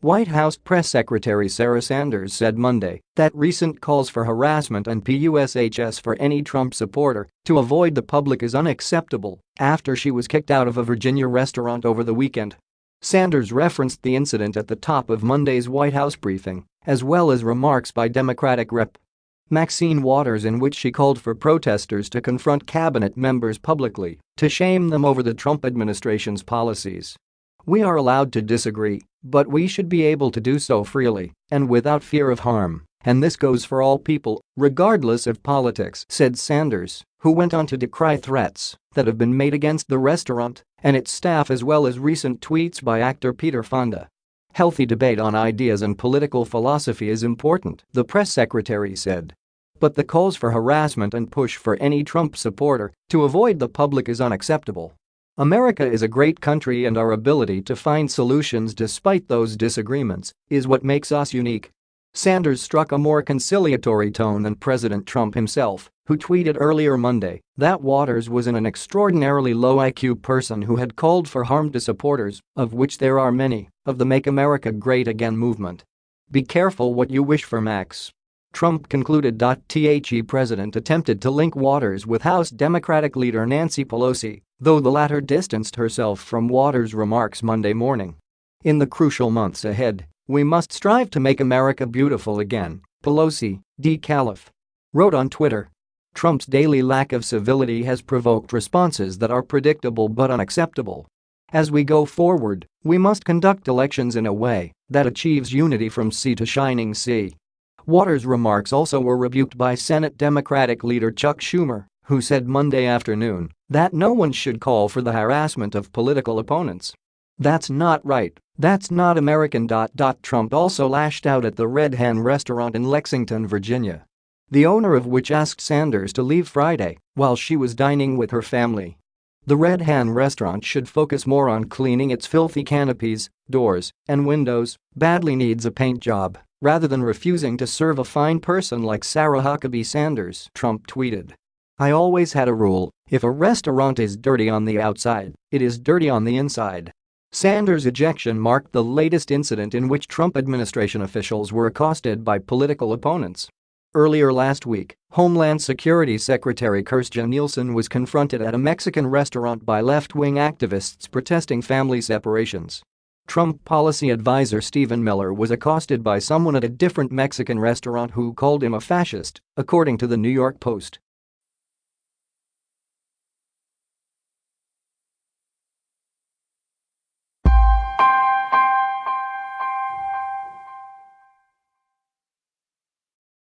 White House Press Secretary Sarah Sanders said Monday that recent calls for harassment and pushs for any Trump supporter to avoid the public is unacceptable after she was kicked out of a Virginia restaurant over the weekend. Sanders referenced the incident at the top of Monday's White House briefing, as well as remarks by Democratic Rep. Maxine Waters in which she called for protesters to confront cabinet members publicly to shame them over the Trump administration's policies. "We are allowed to disagree, but we should be able to do so freely and without fear of harm, and this goes for all people, regardless of politics," said Sanders, who went on to decry threats that have been made against the restaurant and its staff as well as recent tweets by actor Peter Fonda. "Healthy debate on ideas and political philosophy is important," the press secretary said. "But the calls for harassment and push for any Trump supporter to avoid the public is unacceptable. America is a great country and our ability to find solutions despite those disagreements is what makes us unique." Sanders struck a more conciliatory tone than President Trump himself, who tweeted earlier Monday that Waters was an extraordinarily low IQ person who had called for harm to supporters, of which there are many, of the Make America Great Again movement. "Be careful what you wish for, Max," Trump concluded. The president attempted to link Waters with House Democratic leader Nancy Pelosi, though the latter distanced herself from Waters' remarks Monday morning. "In the crucial months ahead, we must strive to make America beautiful again," Pelosi, Calif. wrote on Twitter. Trump's daily lack of civility has provoked responses that are predictable but unacceptable. "As we go forward, we must conduct elections in a way that achieves unity from sea to shining sea." Waters' remarks also were rebuked by Senate Democratic leader Chuck Schumer, who said Monday afternoon that no one should call for the harassment of political opponents. "That's not right. That's not American." Trump also lashed out at the Red Hen restaurant in Lexington, Virginia, the owner of which asked Sanders to leave Friday while she was dining with her family. The Red Hen restaurant should focus more on cleaning its filthy canopies, doors, and windows, badly needs a paint job, rather than refusing to serve a fine person like Sarah Huckabee Sanders, Trump tweeted. "I always had a rule, if a restaurant is dirty on the outside, it is dirty on the inside." Sanders' ejection marked the latest incident in which Trump administration officials were accosted by political opponents. Earlier last week, Homeland Security Secretary Kirstjen Nielsen was confronted at a Mexican restaurant by left-wing activists protesting family separations. Trump policy advisor Stephen Miller was accosted by someone at a different Mexican restaurant who called him a fascist, according to the New York Post.